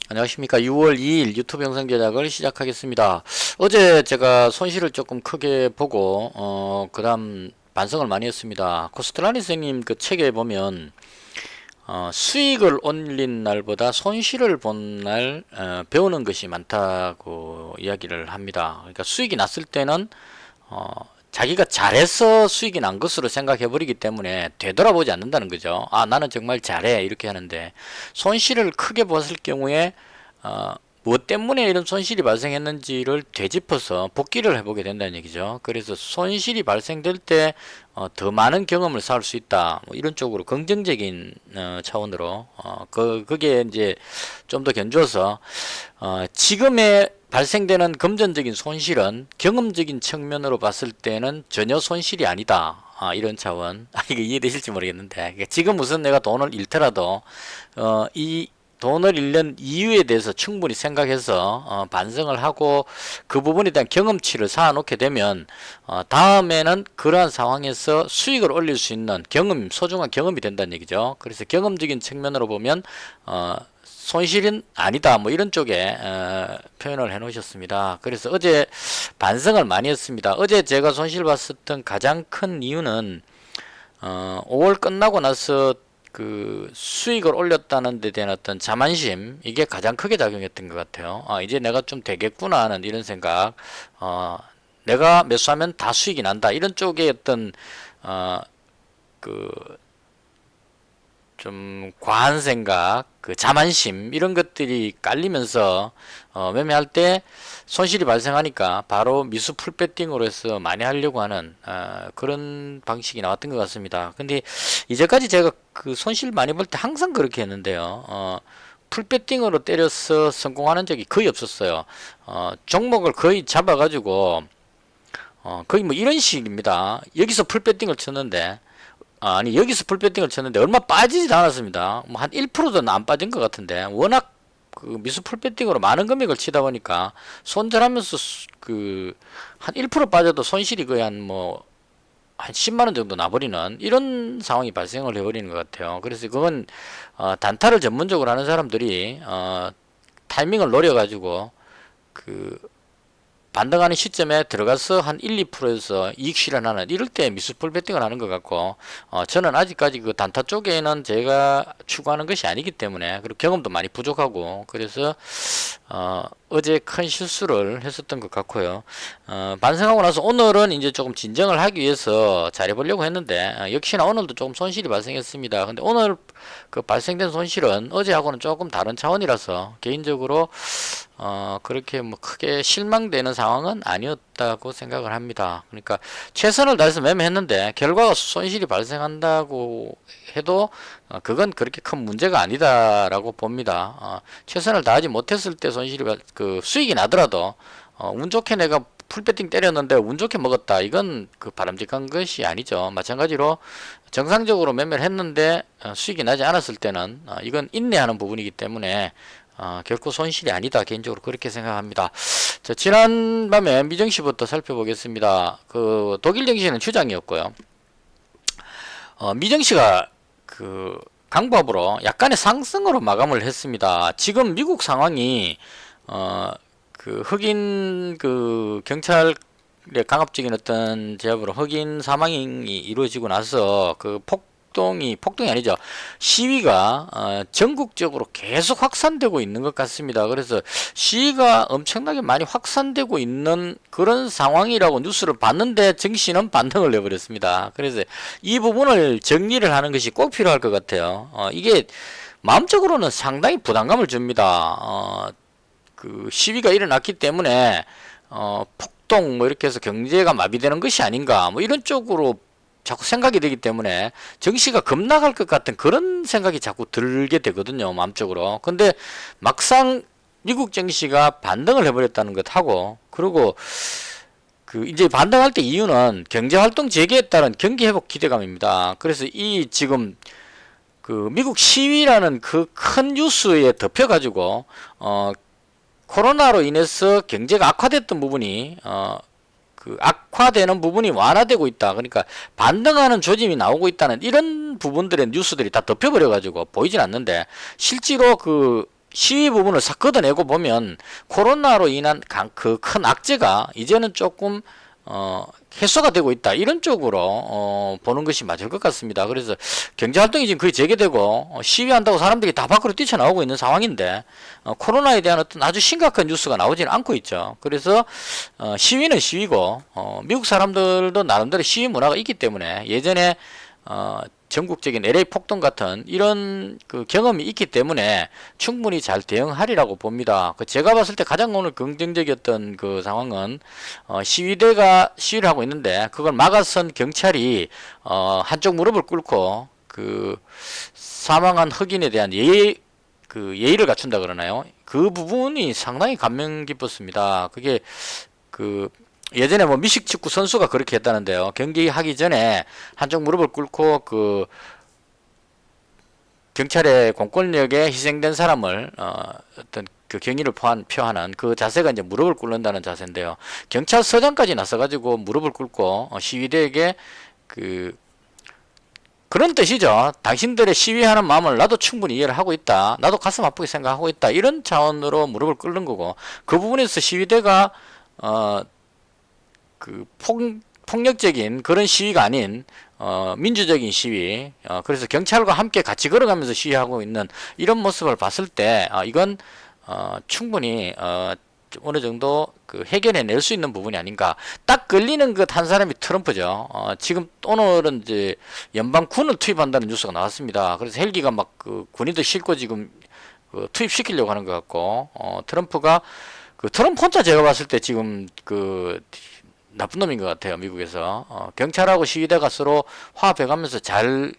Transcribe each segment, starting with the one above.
안녕하십니까. 6월 2일 유튜브 영상 제작을 시작하겠습니다. 어제 제가 손실을 조금 크게 보고 그 다음 반성을 많이 했습니다. 코스트라니 선생님 그 책에 보면 수익을 올린 날보다 손실을 본 날 배우는 것이 많다고 이야기를 합니다. 그러니까 수익이 났을 때는 자기가 잘해서 수익이 난 것으로 생각해 버리기 때문에 되돌아보지 않는다는 거죠. 아, 나는 정말 잘해 이렇게 하는데, 손실을 크게 봤을 경우에 무엇 때문에 이런 손실이 발생했는지를 되짚어서 복기를 해보게 된다는 얘기죠. 그래서 손실이 발생될 때 더 많은 경험을 쌓을 수 있다, 뭐 이런 쪽으로 긍정적인 차원으로 그게 이제 좀 더 견주어서 지금의 발생되는 금전적인 손실은 경험적인 측면으로 봤을 때는 전혀 손실이 아니다. 이런 차원. 이게 이해되실지 모르겠는데, 그러니까 지금 무슨 내가 돈을 잃더라도 이 돈을 잃는 이유에 대해서 충분히 생각해서 반성을 하고 그 부분에 대한 경험치를 쌓아놓게 되면 다음에는 그러한 상황에서 수익을 올릴 수 있는 경험, 소중한 경험이 된다는 얘기죠. 그래서 경험적인 측면으로 보면 손실은 아니다, 뭐 이런 쪽에 표현을 해 놓으셨습니다. 그래서 어제 반성을 많이 했습니다. 어제 제가 손실 봤었던 가장 큰 이유는 5월 끝나고 나서 그 수익을 올렸다는 데 대한 어떤 자만심, 이게 가장 크게 작용했던 것 같아요. 이제 내가 좀 되겠구나 하는 이런 생각, 내가 매수하면 다 수익이 난다, 이런 쪽의 어떤 그 좀 과한 생각, 그 자만심, 이런 것들이 깔리면서 매매할 때 손실이 발생하니까 바로 미수 풀배팅으로 해서 많이 하려고 하는 그런 방식이 나왔던 것 같습니다. 근데 이제까지 제가 그 손실 많이 볼 때 항상 그렇게 했는데요. 풀배팅으로 때려서 성공하는 적이 거의 없었어요. 종목을 거의 잡아가지고 거의 뭐 이런 식입니다. 여기서 풀배팅을 쳤는데, 아니 여기서 풀배팅을 쳤는데 얼마 빠지지도 않았습니다. 뭐 한 1%도 안 빠진 것 같은데, 워낙 그 미수 풀배팅으로 많은 금액을 치다 보니까 손절하면서 그 한 1% 빠져도 손실이 거의 한 10만 원 정도 나버리는 이런 상황이 발생을 해버리는 것 같아요. 그래서 그건 단타를 전문적으로 하는 사람들이 타이밍을 노려가지고 그 반등하는 시점에 들어가서 한 1, 2%에서 이익 실현하는, 이럴 때 미스풀 베팅을 하는 것 같고, 저는 아직까지 그 단타 쪽에는 제가 추구하는 것이 아니기 때문에, 그리고 경험도 많이 부족하고, 그래서 어제 큰 실수를 했었던 것 같고요. 반성하고 나서 오늘은 이제 조금 진정을 하기 위해서 잘해보려고 했는데, 역시나 오늘도 조금 손실이 발생했습니다. 근데 오늘 그 발생된 손실은 어제하고는 조금 다른 차원이라서 개인적으로 그렇게 뭐 크게 실망되는 상황은 아니었다고 생각을 합니다. 그러니까 최선을 다해서 매매했는데 결과가 손실이 발생한다고 해도 그건 그렇게 큰 문제가 아니다라고 봅니다. 최선을 다하지 못했을 때 그 수익이 나더라도 운 좋게 내가 풀배팅 때렸는데 운 좋게 먹었다, 이건 그 바람직한 것이 아니죠. 마찬가지로 정상적으로 매매를 했는데 수익이 나지 않았을 때는 이건 인내하는 부분이기 때문에 결코 손실이 아니다, 개인적으로 그렇게 생각합니다. 자, 지난 밤에 미증시부터 살펴보겠습니다. 그 독일 증시는 추장이었고요. 미증시가 그 강보합으로 약간의 상승으로 마감을 했습니다. 지금 미국 상황이 그 흑인 그 경찰의 강압적인 어떤 제압으로 흑인 사망이 이루어지고 나서 그 폭동이 아니죠. 시위가 전국적으로 계속 확산되고 있는 것 같습니다. 그래서 시위가 엄청나게 많이 확산되고 있는 그런 상황이라고 뉴스를 봤는데 증시는 반등을 내버렸습니다. 그래서 이 부분을 정리를 하는 것이 꼭 필요할 것 같아요. 이게 마음적으로는 상당히 부담감을 줍니다. 그 시위가 일어났기 때문에 폭동 뭐 이렇게 해서 경제가 마비되는 것이 아닌가, 뭐 이런 쪽으로 자꾸 생각이 되기 때문에 증시가 급락할 것 같은 그런 생각이 자꾸 들게 되거든요, 마음적으로. 근데 막상 미국 증시가 반등을 해버렸다는 것하고, 그리고 그 이제 반등할 때 이유는 경제활동 재개에 따른 경기회복 기대감입니다. 그래서 이 지금 그 미국 시위라는 그 큰 뉴스에 덮여가지고 코로나로 인해서 경제가 악화됐던 부분이 그 악화되는 부분이 완화되고 있다, 그러니까 반등하는 조짐이 나오고 있다는 이런 부분들의 뉴스들이 다 덮여버려 가지고 보이진 않는데, 실제로 그 시위 부분을 싹 걷어내고 보면 코로나로 인한 그 큰 악재가 이제는 조금 해소가 되고 있다, 이런 쪽으로 보는 것이 맞을 것 같습니다. 그래서 경제활동이 지금 거의 재개되고 시위한다고 사람들이 다 밖으로 뛰쳐나오고 있는 상황인데 코로나에 대한 어떤 아주 심각한 뉴스가 나오지는 않고 있죠. 그래서 시위는 시위고 미국 사람들도 나름대로 시위 문화가 있기 때문에 예전에 전국적인 LA 폭동 같은 이런 그 경험이 있기 때문에 충분히 잘 대응하리라고 봅니다. 제가 봤을 때 가장 오늘 긍정적이었던 그 상황은 시위대가 시위를 하고 있는데 그걸 막아선 경찰이 한쪽 무릎을 꿇고 그 사망한 흑인에 대한 예의를 갖춘다 그러나요? 그 부분이 상당히 감명 깊었습니다. 그게 그 예전에 뭐 미식축구 선수가 그렇게 했다는데요. 경기하기 전에 한쪽 무릎을 꿇고 그 경찰의 공권력에 희생된 사람을 어떤 그 경의를 표하는 그 자세가 이제 무릎을 꿇는다는 자세인데요. 경찰서장까지 나서가지고 무릎을 꿇고 시위대에게 그런 뜻이죠. 당신들의 시위하는 마음을 나도 충분히 이해를 하고 있다. 나도 가슴 아프게 생각하고 있다. 이런 차원으로 무릎을 꿇는 거고, 그 부분에서 시위대가 폭력적인 그런 시위가 아닌 민주적인 시위, 그래서 경찰과 함께 같이 걸어가면서 시위하고 있는 이런 모습을 봤을 때 이건 충분히 어느 정도 그 해결해낼 수 있는 부분이 아닌가. 딱 걸리는 것 한 사람이 트럼프죠. 지금 오늘은 이제 연방군을 투입한다는 뉴스가 나왔습니다. 그래서 헬기가 막 그 군인들 싣고 지금 투입시키려고 하는 것 같고, 트럼프가 트럼프 혼자 제가 봤을 때 지금 나쁜 놈인 것 같아요. 미국에서 경찰하고 시위대가 서로 화합해가면서 잘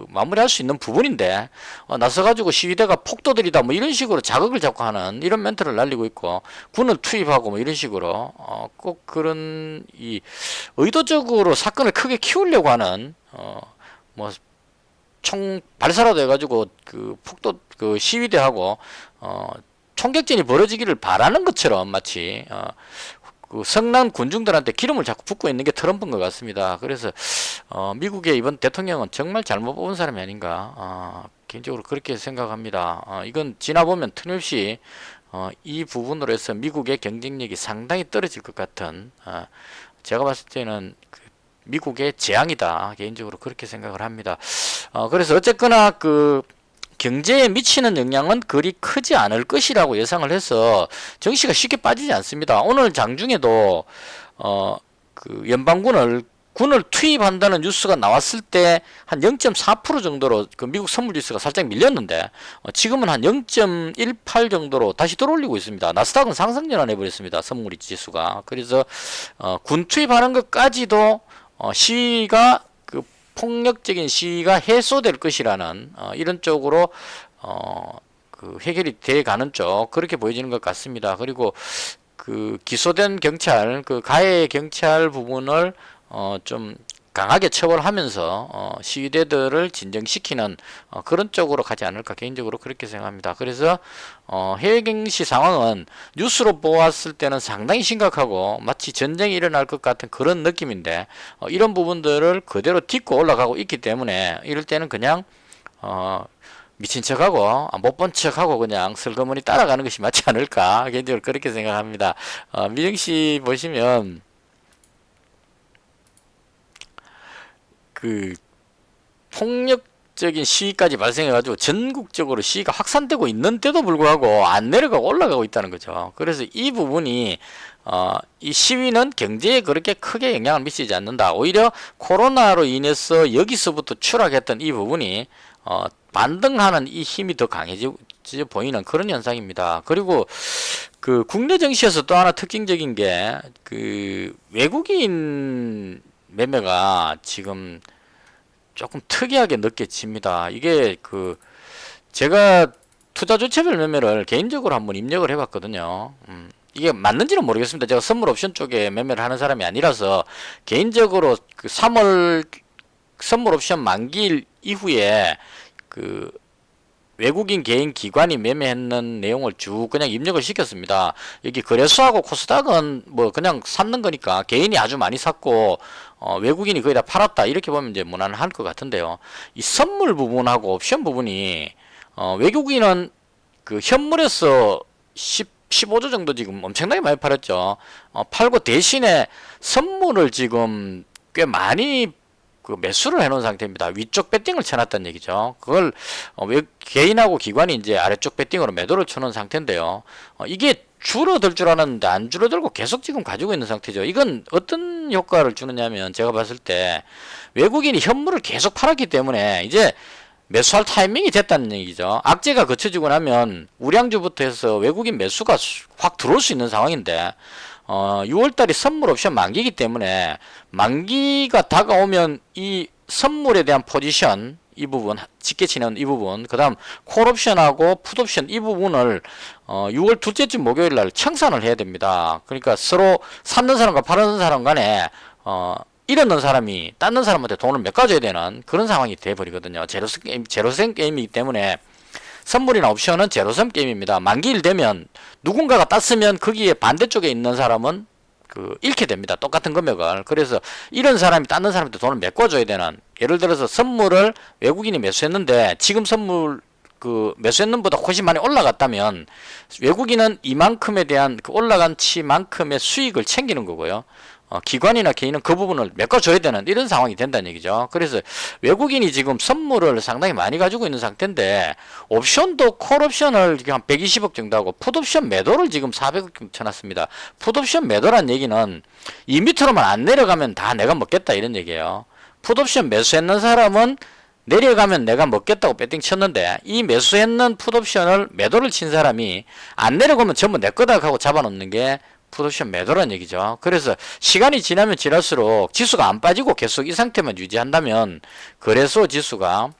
마무리할 수 있는 부분인데 나서가지고 시위대가 폭도들이다 뭐 이런 식으로 자극을 자꾸 하는 이런 멘트를 날리고 있고, 군을 투입하고 뭐 이런 식으로 꼭 그런 의도적으로 사건을 크게 키우려고 하는 뭐 총 발사라도 해가지고 폭도 시위대하고 총격전이 벌어지기를 바라는 것처럼 마치 성난 군중들한테 기름을 자꾸 붓고 있는 게 트럼프인 것 같습니다. 그래서 미국의 이번 대통령은 정말 잘못 뽑은 사람이 아닌가, 개인적으로 그렇게 생각합니다. 이건 지나보면 틀림없이 이 부분으로 해서 미국의 경쟁력이 상당히 떨어질 것 같은, 제가 봤을 때는 미국의 재앙이다, 개인적으로 그렇게 생각을 합니다. 그래서 어쨌거나 경제에 미치는 영향은 그리 크지 않을 것이라고 예상을 해서 정시가 쉽게 빠지지 않습니다. 오늘 장중에도 연방군을 투입한다는 뉴스가 나왔을 때 한 0.4% 정도로 미국 선물 지수가 살짝 밀렸는데 지금은 한 0.18 정도로 다시 들어올리고 있습니다. 나스닥은 상승 전환해 버렸습니다. 선물 지수가. 그래서 군 투입하는 것까지도 시위가 폭력적인 시위가 해소될 것이라는 이런 쪽으로 해결이 돼 가는 쪽, 그렇게 보여지는 것 같습니다. 그리고 기소된 경찰, 가해 경찰 부분을 좀 강하게 처벌하면서 시위대들을 진정시키는 그런 쪽으로 가지 않을까, 개인적으로 그렇게 생각합니다. 그래서 해외 경시 상황은 뉴스로 보았을 때는 상당히 심각하고 마치 전쟁이 일어날 것 같은 그런 느낌인데 이런 부분들을 그대로 딛고 올라가고 있기 때문에 이럴 때는 그냥 미친 척하고 못 본 척하고 그냥 슬그머니 따라가는 것이 맞지 않을까, 개인적으로 그렇게 생각합니다. 미정씨 보시면 폭력적인 시위까지 발생해가지고 전국적으로 시위가 확산되고 있는데도 불구하고 안 내려가고 올라가고 있다는 거죠. 그래서 이 부분이 이 시위는 경제에 그렇게 크게 영향을 미치지 않는다. 오히려 코로나로 인해서 여기서부터 추락했던 이 부분이 반등하는 이 힘이 더 강해져 보이는 그런 현상입니다. 그리고 국내 증시에서 또 하나 특징적인 게 외국인 매매가 지금 조금 특이하게 느껴집니다. 이게 제가 투자 주체별 매매를 개인적으로 한번 입력을 해봤거든요. 이게 맞는지는 모르겠습니다. 제가 선물 옵션 쪽에 매매를 하는 사람이 아니라서 개인적으로 3월 선물 옵션 만기일 이후에 외국인 개인 기관이 매매했는 내용을 쭉 그냥 입력을 시켰습니다. 여기 거래소하고 코스닥은 뭐 그냥 샀는 거니까 개인이 아주 많이 샀고 외국인이 거의 다 팔았다, 이렇게 보면 이제 무난할 것 같은데요. 이 선물 부분하고 옵션 부분이 외국인은 그 현물에서 15조 정도 지금 엄청나게 많이 팔았죠. 팔고 대신에 선물을 지금 꽤 많이 그 매수를 해놓은 상태입니다. 위쪽 배팅을 쳐놨다는 얘기죠. 그걸 개인하고 기관이 이제 아래쪽 배팅으로 매도를 쳐놓은 상태인데요. 이게 줄어들 줄 알았는데 안 줄어들고 계속 지금 가지고 있는 상태죠. 이건 어떤 효과를 주느냐면 제가 봤을 때 외국인이 현물을 계속 팔았기 때문에 이제 매수할 타이밍이 됐다는 얘기죠. 악재가 거쳐지고 나면 우량주부터 해서 외국인 매수가 확 들어올 수 있는 상황인데 6월달이 선물 옵션 만기이기 때문에 만기가 다가오면 이 선물에 대한 포지션 이 부분 직계치는 이 부분 그 다음 콜옵션하고 풋옵션 이 부분을 6월 둘째쯤 목요일날 청산을 해야 됩니다. 그러니까 서로 사는 사람과 파는 사람 간에 잃었는 사람이 땄는 사람한테 돈을 메꿔줘야 되는 그런 상황이 돼버리거든요. 제로섬 게임이기 때문에 선물이나 옵션은 제로섬 게임입니다. 만기일 되면 누군가가 땄으면 거기에 반대쪽에 있는 사람은 잃게 됩니다. 똑같은 금액을. 그래서 이런 사람이 땄는 사람한테 돈을 메꿔줘야 되는, 예를 들어서 선물을 외국인이 매수했는데 지금 선물 매수했는 보다 훨씬 많이 올라갔다면 외국인은 이만큼에 대한 올라간 치만큼의 수익을 챙기는 거고요. 기관이나 개인은 그 부분을 메꿔줘야 되는 이런 상황이 된다는 얘기죠. 그래서 외국인이 지금 선물을 상당히 많이 가지고 있는 상태인데 옵션도 콜옵션을 지금 한 120억 정도 하고 풋옵션 매도를 지금 400억 정도 쳐놨습니다. 풋옵션 매도란 얘기는 이 밑으로만 안 내려가면 다 내가 먹겠다 이런 얘기예요. 풋옵션 매수했는 사람은 내려가면 내가 먹겠다고 배팅 쳤는데 이 매수했는 풋옵션을 매도를 친 사람이 안 내려가면 전부 내 거다 하고 잡아놓는 게 풋옵션 매도란 얘기죠. 그래서 시간이 지나면 지날수록 지수가 안 빠지고 계속 이 상태만 유지한다면 거래소 지수가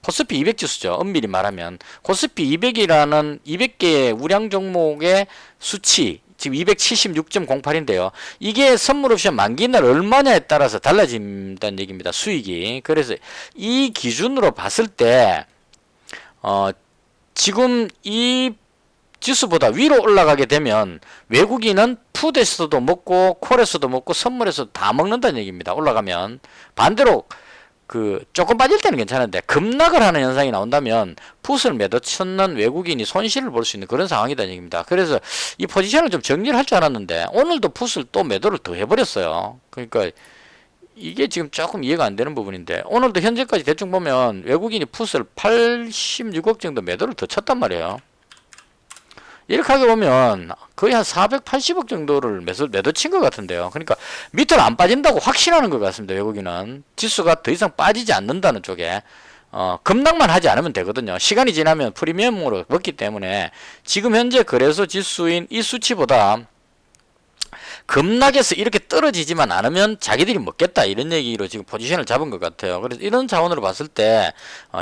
코스피 200 지수죠. 엄밀히 말하면 코스피 200이라는 200개의 우량 종목의 수치 지금 276.08인데요. 이게 선물 옵션 만기날 얼마냐에 따라서 달라진다는 얘기입니다. 수익이. 그래서 이 기준으로 봤을 때 지금 이 지수보다 위로 올라가게 되면 외국인은 풋에서도 먹고 콜에서도 먹고 선물에서도 다 먹는다는 얘기입니다. 올라가면. 반대로 조금 빠질 때는 괜찮은데 급락을 하는 현상이 나온다면 풋을 매도 쳤는 외국인이 손실을 볼 수 있는 그런 상황이라는 얘기입니다. 그래서 이 포지션을 좀 정리를 할 줄 알았는데 오늘도 풋을 또 매도를 더 해버렸어요. 그러니까 이게 지금 조금 이해가 안 되는 부분인데 오늘도 현재까지 대충 보면 외국인이 풋을 86억 정도 매도를 더 쳤단 말이에요. 이렇게 하게 보면 거의 한 480억 정도를 매도 친 것 같은데요. 그러니까 밑으로 안 빠진다고 확신하는 것 같습니다. 외국인은 지수가 더 이상 빠지지 않는다는 쪽에 급락만 하지 않으면 되거든요. 시간이 지나면 프리미엄으로 먹기 때문에 지금 현재 거래소 지수인 이 수치보다 급락해서 이렇게 떨어지지만 않으면 자기들이 먹겠다 이런 얘기로 지금 포지션을 잡은 것 같아요. 그래서 이런 자원으로 봤을 때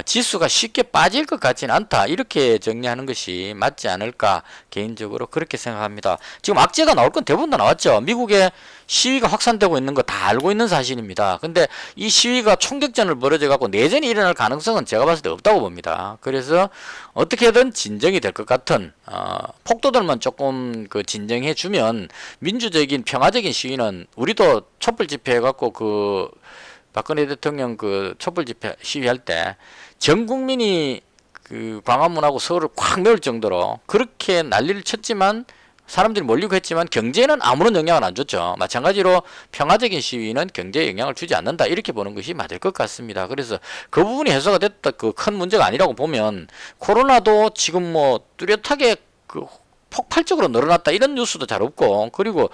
지수가 쉽게 빠질 것 같지는 않다 이렇게 정리하는 것이 맞지 않을까 개인적으로 그렇게 생각합니다. 지금 악재가 나올 건 대부분 다 나왔죠. 미국에 시위가 확산되고 있는 거 다 알고 있는 사실입니다. 근데 이 시위가 총격전을 벌어져 갖고 내전이 일어날 가능성은 제가 봤을 때 없다고 봅니다. 그래서 어떻게든 진정이 될 것 같은 폭도들만 조금 진정해 주면 민주적인 평화적인 시위는 우리도 촛불 집회 해갖고 박근혜 대통령 촛불 집회 시위할 때 전 국민이 광화문하고 서울을 콱 메울 정도로 그렇게 난리를 쳤지만 사람들이 몰리고 했지만 경제에는 아무런 영향을 안 줬죠. 마찬가지로 평화적인 시위는 경제에 영향을 주지 않는다 이렇게 보는 것이 맞을 것 같습니다. 그래서 그 부분이 해소가 됐다 큰 문제가 아니라고 보면 코로나도 지금 뚜렷하게 폭발적으로 늘어났다 이런 뉴스도 잘 없고 그리고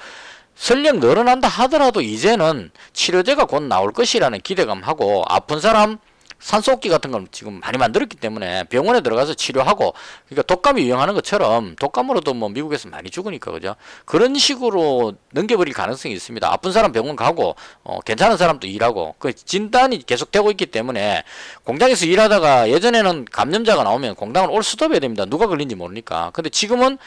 설령 늘어난다 하더라도 이제는 치료제가 곧 나올 것이라는 기대감하고 아픈 사람 산소호흡기 같은 걸 지금 많이 만들었기 때문에 병원에 들어가서 치료하고 그러니까 독감이 유행하는 것처럼 독감으로도 미국에서 많이 죽으니까 그죠? 그런 식으로 넘겨버릴 가능성이 있습니다. 아픈 사람 병원 가고 괜찮은 사람도 일하고 진단이 계속되고 있기 때문에 공장에서 일하다가 예전에는 감염자가 나오면 공장을 올 스톱해야 됩니다. 누가 걸린지 모르니까. 근데 지금은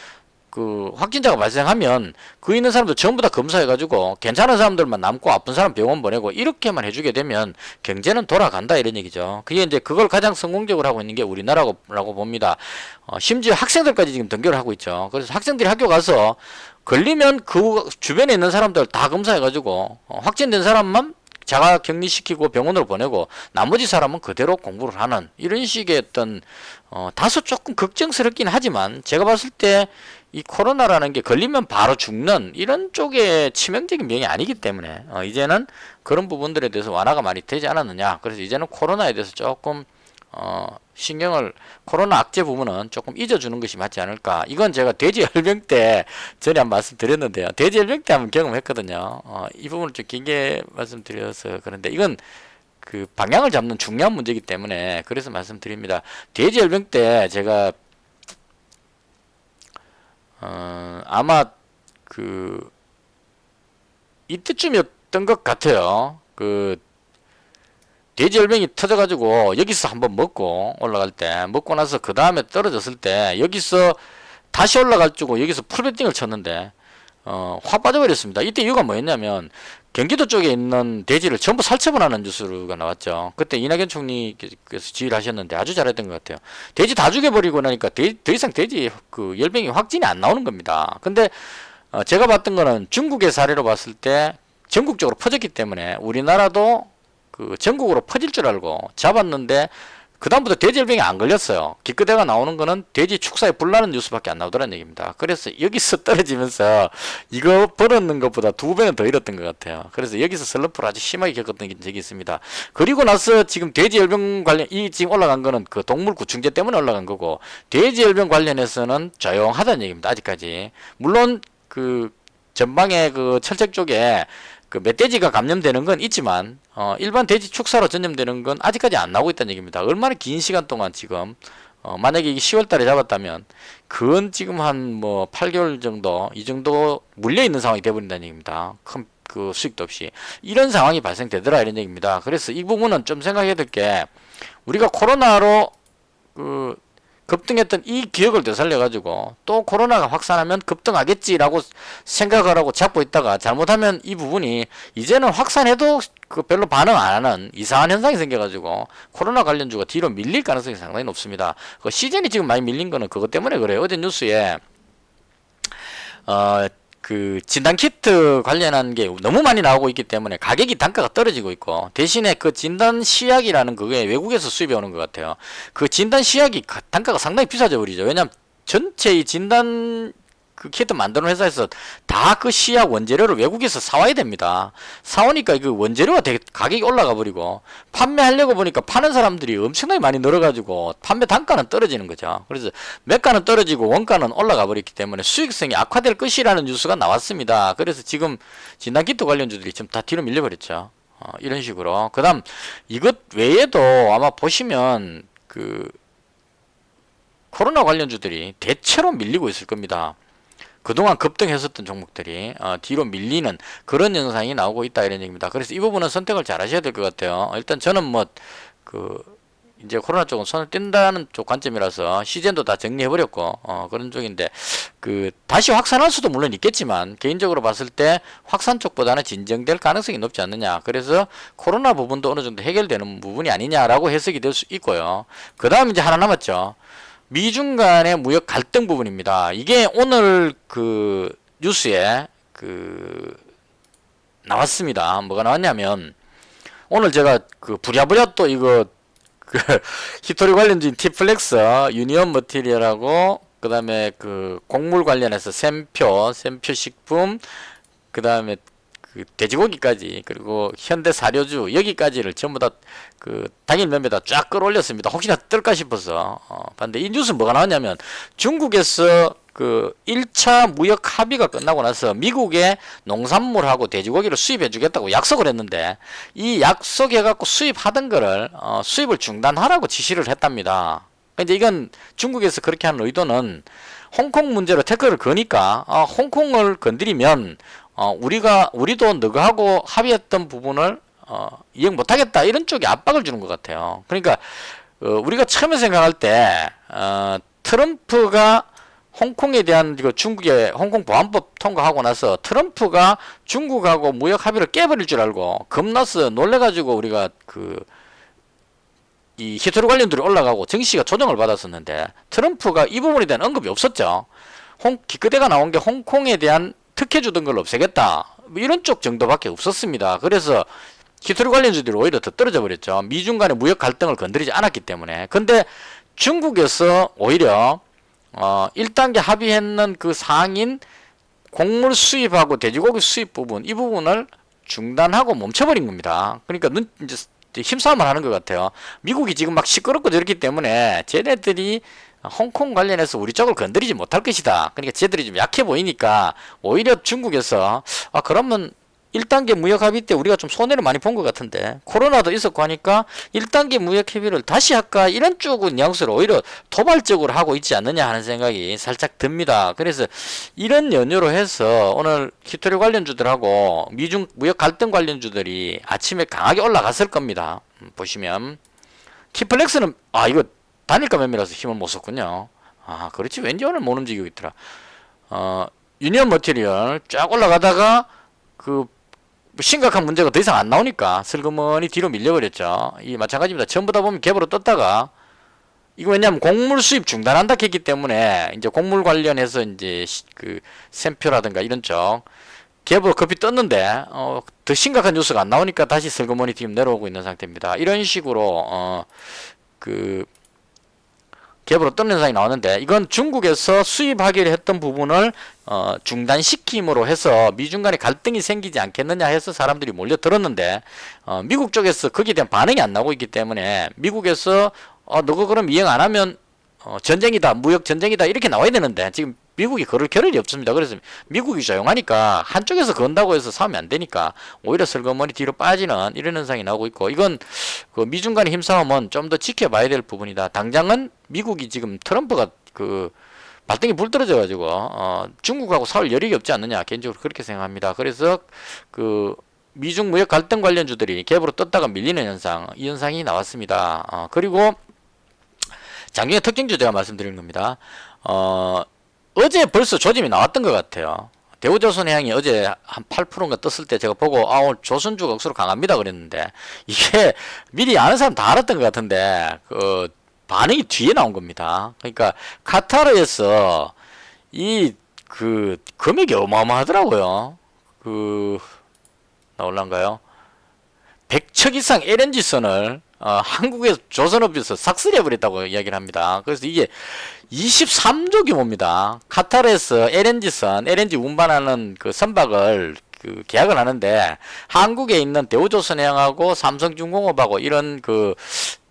확진자가 발생하면 있는 사람들 전부 다 검사해가지고 괜찮은 사람들만 남고 아픈 사람 병원 보내고 이렇게만 해주게 되면 경제는 돌아간다 이런 얘기죠. 그게 이제 그걸 가장 성공적으로 하고 있는 게 우리나라라고 봅니다. 심지어 학생들까지 지금 등교를 하고 있죠. 그래서 학생들이 학교 가서 걸리면 그 주변에 있는 사람들 다 검사해가지고 확진된 사람만 자가 격리시키고 병원으로 보내고 나머지 사람은 그대로 공부를 하는 이런 식의 어떤 다소 조금 걱정스럽긴 하지만 제가 봤을 때 이 코로나라는 게 걸리면 바로 죽는 이런 쪽의 치명적인 병이 아니기 때문에 이제는 그런 부분들에 대해서 완화가 많이 되지 않았느냐. 그래서 이제는 코로나에 대해서 조금 신경을 코로나 악재 부분은 조금 잊어주는 것이 맞지 않을까. 이건 제가 돼지열병 때 전에 한번 말씀드렸는데요. 돼지열병 때 한번 경험했거든요. 이 부분을 좀 길게 말씀드려서 그런데 이건 그 방향을 잡는 중요한 문제이기 때문에 그래서 말씀드립니다. 돼지열병 때 제가 아마 그 이때쯤이었던 것 같아요. 그 돼지열병이 터져가지고 여기서 한번 먹고 올라갈 때 먹고 나서 그 다음에 떨어졌을 때 여기서 다시 올라갈 줄고 여기서 풀베팅을 쳤는데 확 빠져버렸습니다. 이때 이유가 뭐였냐면 경기도 쪽에 있는 돼지를 전부 살처분하는 뉴스가 나왔죠. 그때 이낙연 총리께서 지휘를 하셨는데 아주 잘했던 것 같아요. 돼지 다 죽여버리고 나니까 더 이상 돼지 그 열병이 확진이 안 나오는 겁니다. 근데 제가 봤던 거는 중국의 사례로 봤을 때 전국적으로 퍼졌기 때문에 우리나라도 그 전국으로 퍼질 줄 알고 잡았는데 그 다음부터 돼지열병이 안 걸렸어요. 기껏해가 나오는 거는 돼지 축사에 불나는 뉴스밖에 안 나오더라는 얘기입니다. 그래서 여기서 떨어지면서 이거 벌었는 것보다 2배는 더 잃었던 것 같아요. 그래서 여기서 슬럼프를 아주 심하게 겪었던 적이 있습니다. 그리고 나서 지금 돼지열병 관련 이 지금 올라간 거는 그 동물 구충제 때문에 올라간 거고 돼지열병 관련해서는 조용하다는 얘기입니다. 아직까지 물론 그 전방에 그 철책 쪽에 그 멧돼지가 감염되는 건 있지만 일반 돼지 축사로 전염되는 건 아직까지 안 나오고 있다는 얘기입니다. 얼마나 긴 시간 동안 지금 만약에 이게 10월 달에 잡았다면 그건 지금 한 뭐 8개월 정도 이 정도 물려 있는 상황이 돼 버린다는 얘기입니다. 큰 그 수익도 없이 이런 상황이 발생되더라 이런 얘기입니다. 그래서 이 부분은 좀 생각해야 될 게 우리가 코로나로 그 급등했던 이 기억을 되살려 가지고 또 코로나가 확산하면 급등하겠지라고 생각을 하고 잡고 있다가 잘못하면 이 부분이 이제는 확산해도 그 별로 반응 안 하는 이상한 현상이 생겨 가지고 코로나 관련주가 뒤로 밀릴 가능성이 상당히 높습니다. 그 시즌이 지금 많이 밀린 거는 그것 때문에 그래요. 어제 뉴스에 그 진단키트 관련한 게 너무 많이 나오고 있기 때문에 가격이 단가가 떨어지고 있고 대신에 그 진단 시약이라는 그게 외국에서 수입해 오는 것 같아요. 그 진단 시약이 단가가 상당히 비싸져 버리죠. 왜냐하면 전체 이 진단 그 키트 만드는 회사에서 다 그 시약 원재료를 외국에서 사와야 됩니다. 사오니까 그 원재료가 되게 가격이 올라가 버리고 판매하려고 보니까 파는 사람들이 엄청나게 많이 늘어가지고 판매 단가는 떨어지는 거죠. 그래서 매가는 떨어지고 원가는 올라가 버렸기 때문에 수익성이 악화될 것이라는 뉴스가 나왔습니다. 그래서 지금 진단키트 관련주들이 지금 다 뒤로 밀려버렸죠. 이런 식으로. 그 다음 이것 외에도 아마 보시면 그 코로나 관련주들이 대체로 밀리고 있을 겁니다. 그동안 급등했었던 종목들이 뒤로 밀리는 그런 현상이 나오고 있다 이런 얘기입니다. 그래서 이 부분은 선택을 잘 하셔야 될 것 같아요. 일단 저는 뭐 그 이제 코로나 쪽은 손을 뗀다는 쪽 관점이라서 시젠도 다 정리해버렸고 그런 쪽인데 그 다시 확산할 수도 물론 있겠지만 개인적으로 봤을 때 확산 쪽보다는 진정될 가능성이 높지 않느냐. 그래서 코로나 부분도 어느 정도 해결되는 부분이 아니냐라고 해석이 될 수 있고요. 그 다음 이제 하나 남았죠. 미중 간의 무역 갈등 부분입니다. 이게 오늘 그 뉴스에 그 나왔습니다. 뭐가 나왔냐면 오늘 제가 그 부랴부랴 또 이거 그 히토리 관련주인 티플렉스, 유니온 머티리얼하고 그 다음에 그 곡물 관련해서 샘표 식품, 그 다음에 그 돼지고기까지 그리고 현대 사료주 여기까지를 전부 다 그 당일 매매다 쫙 끌어올렸습니다. 혹시나 뜰까 싶어서 봤는데 이 뉴스 뭐가 나왔냐면 중국에서 그 1차 무역 합의가 끝나고 나서 미국에 농산물하고 돼지고기를 수입해 주겠다고 약속을 했는데 이 약속해 갖고 수입하던 거를 수입을 중단하라고 지시를 했답니다. 이제 이건 중국에서 그렇게 하는 의도는 홍콩 문제로 태클을 거니까 홍콩을 건드리면 우리도 너하고 합의했던 부분을 이행 못하겠다 이런 쪽에 압박을 주는 것 같아요. 그러니까 우리가 처음에 생각할 때 트럼프가 홍콩에 대한 중국의 홍콩 보안법 통과하고 나서 트럼프가 중국하고 무역 합의를 깨버릴 줄 알고 겁나서 놀래가지고 우리가 이 히토리 관련들이 올라가고 정시가 조정을 받았었는데 트럼프가 이 부분에 대한 언급이 없었죠. 기껏해가 나온 게 홍콩에 대한 특혜 주던 걸 없애겠다 뭐 이런 쪽 정도밖에 없었습니다. 그래서 히토리 관련주들이 오히려 더 떨어져 버렸죠. 미중 간의 무역 갈등을 건드리지 않았기 때문에. 근데 중국에서 오히려 1단계 합의했는 그 사항인 곡물 수입하고 돼지고기 수입 부분, 이 부분을 중단하고 멈춰버린 겁니다. 그러니까 이제 힘싸움을 하는 것 같아요. 미국이 지금 막 시끄럽고 저렇기 때문에 쟤네들이 홍콩 관련해서 우리 쪽을 건드리지 못할 것이다. 그러니까 쟤들이 좀 약해 보이니까 오히려 중국에서 그러면 1단계 무역 합의 때 우리가 좀 손해를 많이 본 것 같은데 코로나도 있었고 하니까 1단계 무역 협의를 다시 할까, 이런 쪽은 뉘앙스를 오히려 도발적으로 하고 있지 않느냐 하는 생각이 살짝 듭니다. 그래서 이런 연유로 해서 오늘 히토리 관련주들하고 미중 무역 갈등 관련주들이 아침에 강하게 올라갔을 겁니다. 보시면 키플렉스는 이거 단일가 매매라서 힘을 못 썼군요. 그렇지, 왠지 오늘 못 움직이고 있더라. 유니언 머티리얼 쫙 올라가다가 그 심각한 문제가 더 이상 안 나오니까 슬그머니 뒤로 밀려버렸죠. 이 마찬가지입니다. 전부 다 보면 갭으로 떴다가, 이거 왜냐면 곡물 수입 중단한다 했기 때문에 이제 곡물 관련해서 이제 그 샘표라든가 이런 쪽 갭으로 급히 떴는데 더 심각한 뉴스가 안 나오니까 다시 슬그머니 지금 내려오고 있는 상태입니다. 이런 식으로 그 갭으로 떴는 현상이 나오는데, 이건 중국에서 수입하기로 했던 부분을 중단시킴으로 해서 미중 간의 갈등이 생기지 않겠느냐 해서 사람들이 몰려들었는데, 미국 쪽에서 거기에 대한 반응이 안 나오고 있기 때문에 미국에서 너가 그럼 이행 안 하면 전쟁이다, 무역 전쟁이다, 이렇게 나와야 되는데 지금 미국이 그럴 겨를이 없습니다. 그래서 미국이 조용하니까 한쪽에서 건다고 해서 싸우면 안 되니까 오히려 슬그머니 뒤로 빠지는 이런 현상이 나오고 있고, 이건 그 미중 간의 힘싸움은 좀 더 지켜봐야 될 부분이다. 당장은 미국이 지금 트럼프가 그 발등에 불 떨어져 가지고 중국하고 싸울 여력이 없지 않느냐, 개인적으로 그렇게 생각합니다. 그래서 그 미중 무역 갈등 관련주들이 갭으로 떴다가 밀리는 현상, 이 현상이 나왔습니다. 그리고 장중의 특징주 제가 말씀드리는 겁니다. 어제 벌써 조짐이 나왔던 것 같아요. 대우조선해양이 어제 한 8%인가 떴을 때 제가 보고 오늘 조선주가 억수로 강합니다 그랬는데, 이게 미리 아는 사람 다 알았던 것 같은데 그 반응이 뒤에 나온 겁니다. 그러니까 카타르에서 이 그 금액이 어마어마하더라고요. 그 나올란가요? 100척 이상 LNG선을 한국에서 조선업에서 삭슬해 버렸다고 이야기를 합니다. 그래서 이게 23조 규모입니다. 카타르에서 LNG선, LNG 운반하는 그 선박을 그 계약을 하는데, 한국에 있는 대우조선해양하고 삼성중공업하고 이런 그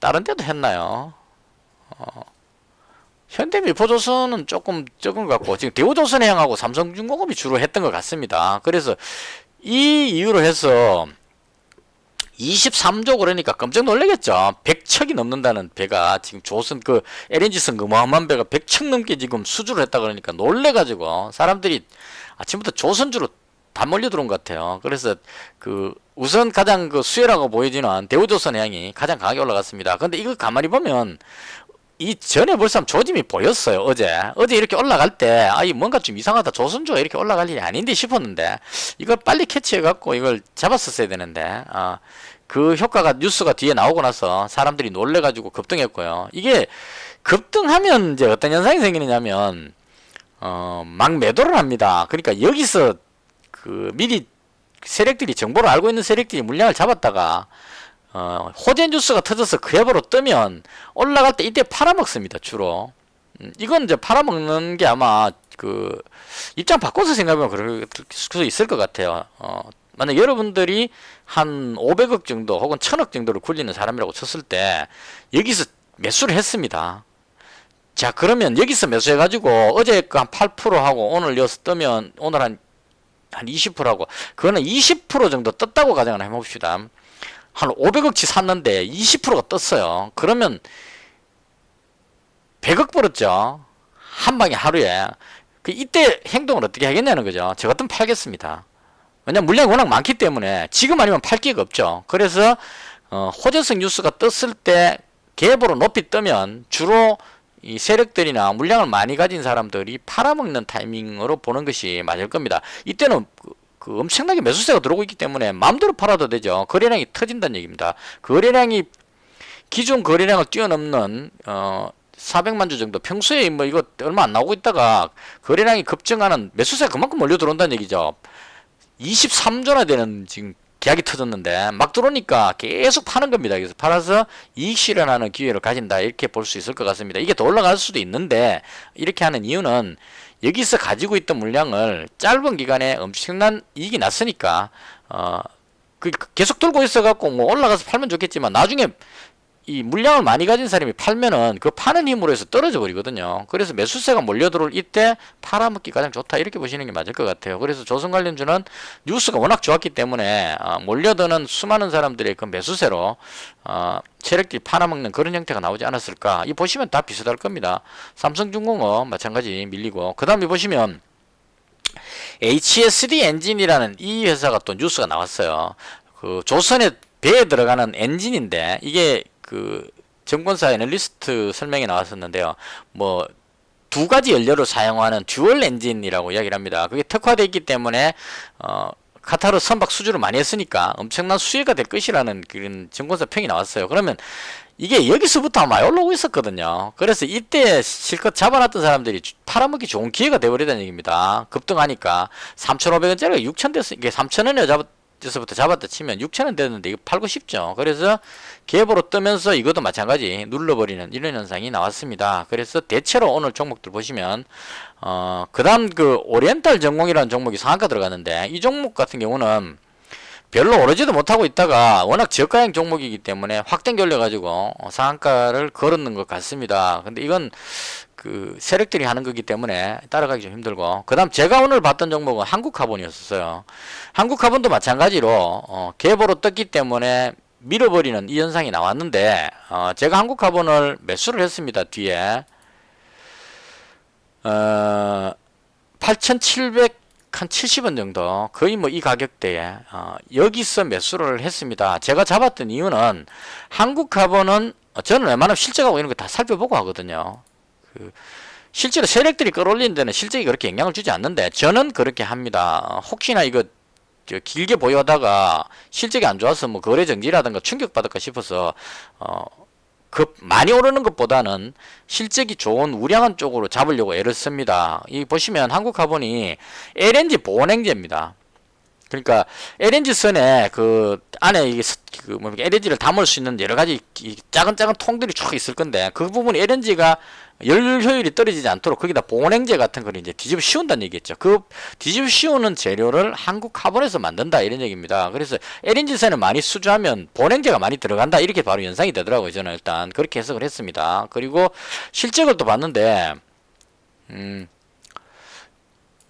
다른 데도 했나요? 현대미포조선은 조금 적은 것 같고, 지금 대우조선해양하고 삼성중공업이 주로 했던 것 같습니다. 그래서 이 이유로 해서 23조 그러니까 깜짝 놀라겠죠. 100척이 넘는다는 배가, 지금 조선 그 LNG선 어마어마한 배가 100척 넘게 지금 수주를 했다 그러니까 놀래가지고 사람들이 아침부터 조선주로 다 몰려 들어온 것 같아요. 그래서 그 우선 가장 그 수혜라고 보여지는 대우조선해양이 가장 강하게 올라갔습니다. 근데 이거 가만히 보면 이 전에 벌써 조짐이 보였어요. 어제 이렇게 올라갈 때 이 뭔가 좀 이상하다, 조선주가 이렇게 올라갈 일이 아닌데 싶었는데, 이걸 빨리 캐치해 갖고 이걸 잡았었어야 되는데 그 효과가 뉴스가 뒤에 나오고 나서 사람들이 놀래 가지고 급등했고요. 이게 급등하면 이제 어떤 현상이 생기느냐면 막 매도를 합니다. 그러니까 여기서 그 미리 세력들이, 정보를 알고 있는 세력들이 물량을 잡았다가 호재 뉴스가 터져서 그 앱으로 뜨면 올라갈 때 이때 팔아먹습니다, 주로. 이건 이제 팔아먹는 게 아마 그 입장 바꿔서 생각하면 그럴 수 있을 것 같아요. 만약 여러분들이 한 500억 정도 혹은 1000억 정도를 굴리는 사람이라고 쳤을 때 여기서 매수를 했습니다. 자, 그러면 여기서 매수해가지고 어제 그 한 8%하고 오늘 여기서 뜨면 오늘 한 20%하고, 그거는 20% 정도 떴다고 가정을 해봅시다. 한 500억치 샀는데 20%가 떴어요. 그러면 100억 벌었죠. 한 방에 하루에. 이때 행동을 어떻게 하겠냐는 거죠. 저 같으면 팔겠습니다. 왜냐면 물량이 워낙 많기 때문에 지금 아니면 팔 기회가 없죠. 그래서 호재성 뉴스가 떴을 때 갭으로 높이 뜨면 주로 이 세력들이나 물량을 많이 가진 사람들이 팔아먹는 타이밍으로 보는 것이 맞을 겁니다. 이때는 그 엄청나게 매수세가 들어오고 있기 때문에 마음대로 팔아도 되죠. 거래량이 터진다는 얘기입니다. 거래량이 기존 거래량을 뛰어넘는 400만 주 정도, 평소에 뭐 이거 얼마 안 나오고 있다가 거래량이 급증하는 매수세가 그만큼 몰려 들어온다는 얘기죠. 23조나 되는 지금 계약이 터졌는데 막 들어오니까 계속 파는 겁니다. 그래서 팔아서 이익 실현하는 기회를 가진다 이렇게 볼 수 있을 것 같습니다. 이게 더 올라갈 수도 있는데 이렇게 하는 이유는 여기서 가지고 있던 물량을 짧은 기간에 엄청난 이익이 났으니까 계속 들고 있어갖고 뭐 올라가서 팔면 좋겠지만 나중에 이 물량을 많이 가진 사람이 팔면은 그 파는 힘으로 해서 떨어져 버리거든요. 그래서 매수세가 몰려들어올 이때 팔아먹기 가장 좋다 이렇게 보시는 게 맞을 것 같아요. 그래서 조선 관련주는 뉴스가 워낙 좋았기 때문에 몰려드는 수많은 사람들의 그 매수세로 세력들이 팔아먹는 그런 형태가 나오지 않았을까. 이 보시면 다 비슷할 겁니다. 삼성중공업 마찬가지 밀리고 그 다음에 보시면 HSD 엔진이라는 이 회사가 또 뉴스가 나왔어요. 그 조선의 배에 들어가는 엔진인데 이게 그 증권사 애널리스트 설명이 나왔었는데요. 뭐 두 가지 연료를 사용하는 듀얼 엔진이라고 이야기를 합니다. 그게 특화되어 있기 때문에 카타르 선박 수주를 많이 했으니까 엄청난 수혜가 될 것이라는 그런 증권사 평이 나왔어요. 그러면 이게 여기서부터 많이 올라오고 있었거든요. 그래서 이때 실컷 잡아놨던 사람들이 팔아먹기 좋은 기회가 되어버리다는 얘기입니다. 급등하니까 3,500원짜리가 6,000 됐으니까 이게 3,000원에 에서부터 잡았다 치면 6,000원 되는데 이거 팔고 싶죠. 그래서 갭으로 뜨면서 이것도 마찬가지 눌러버리는 이런 현상이 나왔습니다. 그래서 대체로 오늘 종목들 보시면 그 다음 그 오리엔탈 전공이라는 종목이 상한가 들어갔는데 이 종목 같은 경우는 별로 오르지도 못하고 있다가 워낙 저가형 종목이기 때문에 확den 결려 가지고 상한가를 걸었는 것 같습니다. 근데 이건 그 세력들이 하는 거기 때문에 따라가기 좀 힘들고 그 다음 제가 오늘 봤던 종목은 한국카본이었어요. 한국카본도 마찬가지로 갭으로 떴기 때문에 밀어버리는 이 현상이 나왔는데 제가 한국카본을 매수를 했습니다. 뒤에 8,700 한 70원 정도 거의 뭐 이 가격대에 여기서 매수를 했습니다. 제가 잡았던 이유는 한국카본은 저는 웬만하면 실적하고 이런 거 다 살펴보고 하거든요. 실제로 세력들이 끌어올리는 데는 실적이 그렇게 영향을 주지 않는데 저는 그렇게 합니다. 혹시나 이거 길게 보유하다가 실적이 안 좋아서 뭐 거래 정지라든가 충격받을까 싶어서 많이 오르는 것보다는 실적이 좋은 우량한 쪽으로 잡으려고 애를 씁니다. 이 보시면 한국카본이 LNG 보온행제입니다. 그러니까 LNG 선에 그 안에 이게 뭐 LNG를 담을 수 있는 여러 가지 작은 통들이 쭉 있을 건데 그 부분이 LNG가 열 효율이 떨어지지 않도록 거기다 보온행제 같은 걸 이제 뒤집어 씌운다는 얘기겠죠. 그 뒤집어 씌우는 재료를 한국카본에서 만든다 이런 얘기입니다. 그래서 LNG선을 많이 수주하면 보온행제가 많이 들어간다 이렇게 바로 연상이 되더라고요. 저는 일단 그렇게 해석을 했습니다. 그리고 실적을 또 봤는데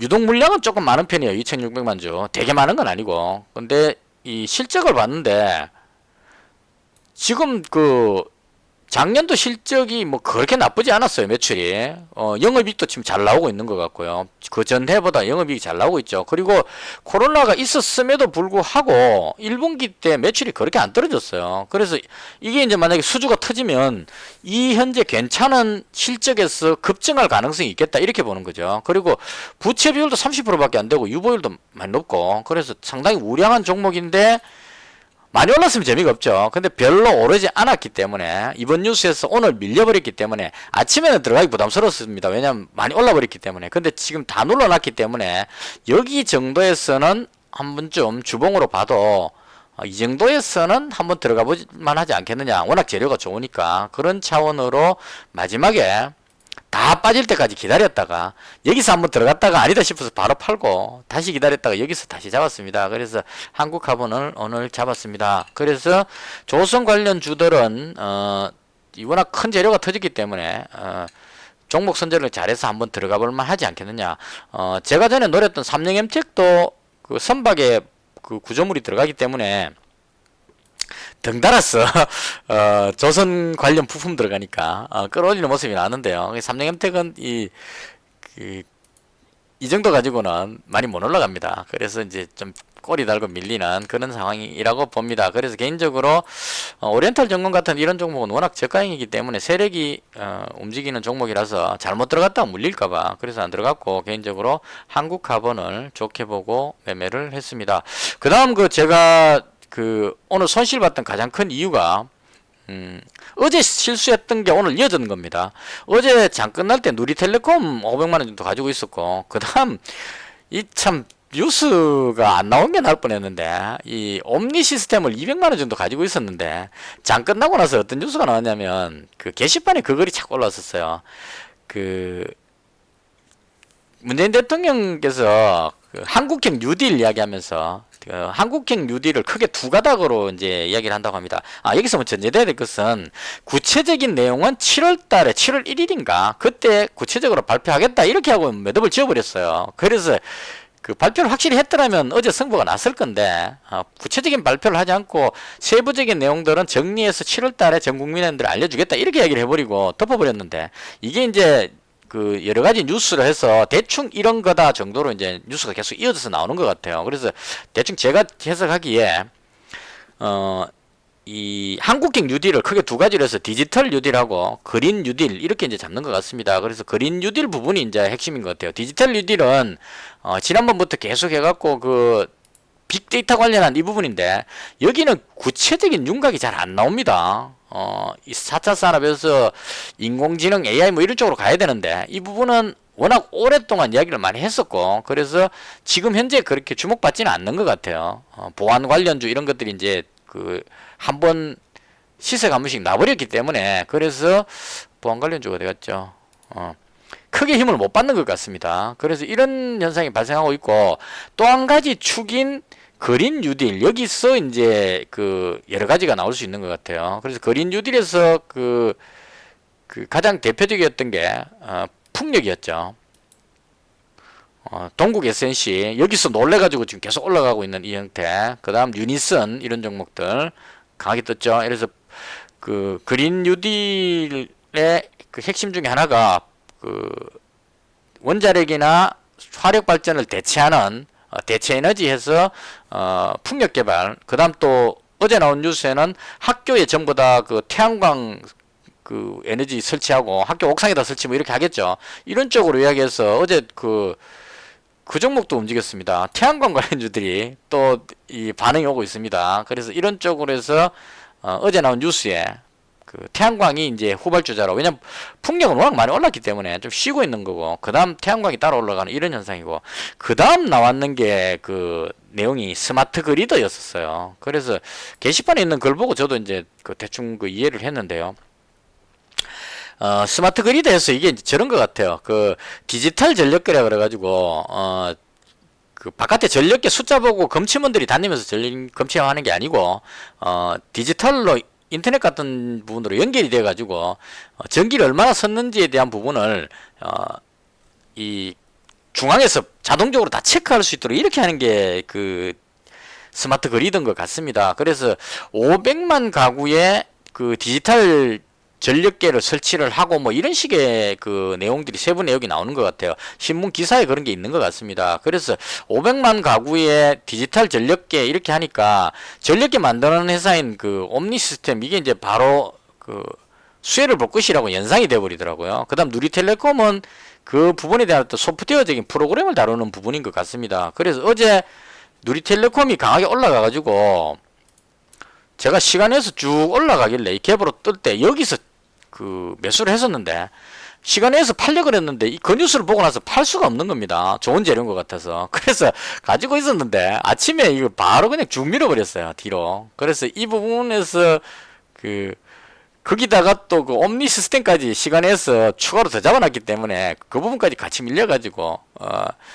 유동 물량은 조금 많은 편이에요. 2,600만 주. 되게 많은 건 아니고. 근데 이 실적을 봤는데 지금 그 작년도 실적이 뭐 그렇게 나쁘지 않았어요. 매출이. 영업이익도 지금 잘 나오고 있는 것 같고요. 그 전해보다 영업이익이 잘 나오고 있죠. 그리고 코로나가 있었음에도 불구하고 1분기 때 매출이 그렇게 안 떨어졌어요. 그래서 이게 이제 만약에 수주가 터지면 이 현재 괜찮은 실적에서 급증할 가능성이 있겠다 이렇게 보는 거죠. 그리고 부채 비율도 30%밖에 안 되고 유보율도 많이 높고 그래서 상당히 우량한 종목인데 많이 올랐으면 재미가 없죠. 근데 별로 오르지 않았기 때문에 이번 뉴스에서 오늘 밀려버렸기 때문에 아침에는 들어가기 부담스러웠습니다. 왜냐하면 많이 올라버렸기 때문에. 근데 지금 다 눌러놨기 때문에 여기 정도에서는 한 번쯤 주봉으로 봐도 이 정도에서는 한번 들어가 볼만 하지 않겠느냐. 워낙 재료가 좋으니까 그런 차원으로 마지막에 다 빠질 때까지 기다렸다가 여기서 한번 들어갔다가 아니다 싶어서 바로 팔고 다시 기다렸다가 여기서 다시 잡았습니다. 그래서 한국카본을 오늘 잡았습니다. 그래서 조선 관련 주들은 워낙 큰 재료가 터졌기 때문에 종목 선정을 잘해서 한번 들어가 볼만 하지 않겠느냐. 제가 전에 노렸던 삼성엠텍도 그 선박에 그 구조물이 들어가기 때문에 덩달아서 조선 관련 부품 들어가니까 끌어올리는 모습이 나는데요. 삼성엠텍은 이 정도 가지고는 많이 못 올라갑니다. 그래서 이제 좀 꼬리 달고 밀리는 그런 상황이라고 봅니다. 그래서 개인적으로 오리엔탈 전공 같은 이런 종목은 워낙 저가형이기 때문에 세력이 움직이는 종목이라서 잘못 들어갔다가 물릴까봐 그래서 안 들어갔고 개인적으로 한국카본을 좋게 보고 매매를 했습니다. 그 다음 제가 오늘 손실 봤던 가장 큰 이유가 어제 실수했던 게 오늘 이어지는 겁니다. 어제 장 끝날 때 누리텔레콤 500만원 정도 가지고 있었고 그 다음 이 참 뉴스가 안 나온 게 나을 뻔했는데 이 옴니 시스템을 200만 원 정도 가지고 있었는데 장 끝나고 나서 어떤 뉴스가 나왔냐면 그 게시판에 그 글이 착 올라왔었어요. 그 문재인 대통령께서 그 한국형 뉴딜 이야기하면서 그 한국형 뉴딜을 크게 두 가닥으로 이제 이야기를 한다고 합니다. 여기서 뭐 전제돼야 될 것은 구체적인 내용은 7월 달에 7월 1일인가 그때 구체적으로 발표하겠다 이렇게 하고 매듭을 지어버렸어요. 그래서 그 발표를 확실히 했더라면 어제 선거가 났을 건데 구체적인 발표를 하지 않고 세부적인 내용들은 정리해서 7월 달에 전 국민한테 알려주겠다 이렇게 얘기를 해버리고 덮어버렸는데 이게 이제 그 여러 가지 뉴스를 해서 대충 이런 거다 정도로 이제 뉴스가 계속 이어져서 나오는 것 같아요. 그래서 대충 제가 해석하기에 이 한국형 뉴딜을 크게 두 가지로 해서 디지털 뉴딜하고 그린 뉴딜 이렇게 이제 잡는 것 같습니다. 그래서 그린 뉴딜 부분이 이제 핵심인 것 같아요. 디지털 뉴딜은 지난번부터 계속 해갖고 그 빅데이터 관련한 이 부분인데 여기는 구체적인 윤곽이 잘 안 나옵니다. 이 4차 산업에서 인공지능 AI 뭐 이런 쪽으로 가야 되는데 이 부분은 워낙 오랫동안 이야기를 많이 했었고 그래서 지금 현재 그렇게 주목받지는 않는 것 같아요. 보안 관련주 이런 것들이 이제 그 한번 시세가 한 번씩 나버렸기 때문에 그래서 보안 관련주가 되겠죠. 크게 힘을 못 받는 것 같습니다. 그래서 이런 현상이 발생하고 있고 또 한 가지 축인 그린 뉴딜 여기서 이제 그 여러 가지가 나올 수 있는 것 같아요. 그래서 그린 뉴딜에서 그 가장 대표적이었던 게 풍력이었죠. 동국 SNC 여기서 놀래가지고 지금 계속 올라가고 있는 이 형태. 그 다음 유니슨 이런 종목들 강하게 떴죠. 그래서 그 그린 뉴딜의 그 핵심 중에 하나가 그 원자력이나 화력 발전을 대체하는 대체 에너지 해서 풍력 개발. 그 다음 또 어제 나온 뉴스에는 학교에 전부 다 그 태양광 그 에너지 설치하고 학교 옥상에다 설치 뭐 이렇게 하겠죠. 이런 쪽으로 이야기해서 어제 그 종목도 움직였습니다. 태양광 관련주들이 또 이 반응이 오고 있습니다. 그래서 이런 쪽으로 해서 어제 나온 뉴스에 그 태양광이 이제 후발주자로 왜냐면 풍력은 워낙 많이 올랐기 때문에 좀 쉬고 있는 거고 그 다음 태양광이 따라 올라가는 이런 현상이고 그 다음 나왔는 게 그 내용이 스마트 그리드였었어요. 그래서 게시판에 있는 글 보고 저도 이제 그 대충 그 이해를 했는데요. 스마트 그리드에서 이게 이제 저런 것 같아요. 그 디지털 전력계라 그래가지고 그 바깥에 전력계 숫자 보고 검침원들이 다니면서 검침하는 게 아니고 디지털로 인터넷 같은 부분으로 연결이 돼 가지고 전기를 얼마나 썼는지에 대한 부분을 이 중앙에서 자동적으로 다 체크할 수 있도록 이렇게 하는 게 그 스마트 그리드인 것 같습니다. 그래서 500만 가구에 그 디지털 전력계를 설치를 하고 뭐 이런 식의 그 내용들이 세부 내용이 나오는 것 같아요. 신문 기사에 그런 게 있는 것 같습니다. 그래서 500만 가구의 디지털 전력계 이렇게 하니까 전력계 만드는 회사인 그 옴니 시스템 이게 이제 바로 그 수혜를 볼 것이라고 연상이 돼 버리더라고요. 그다음 누리텔레콤은 그 부분에 대한 또 소프트웨어적인 프로그램을 다루는 부분인 것 같습니다. 그래서 어제 누리텔레콤이 강하게 올라가 가지고 제가 시간에서 쭉 올라가길래 이 갭으로 뜰 때 여기서 그 매수를 했었는데 시간에서 팔려고 그랬는데 그 뉴스를 보고 나서 팔 수가 없는 겁니다. 좋은 재료인 것 같아서. 그래서 가지고 있었는데 아침에 이거 바로 그냥 쭉 밀어버렸어요. 뒤로. 그래서 이 부분에서 거기다가 또 그 옴니 시스템까지 시간에서 추가로 더 잡아놨기 때문에 그 부분까지 같이 밀려가지고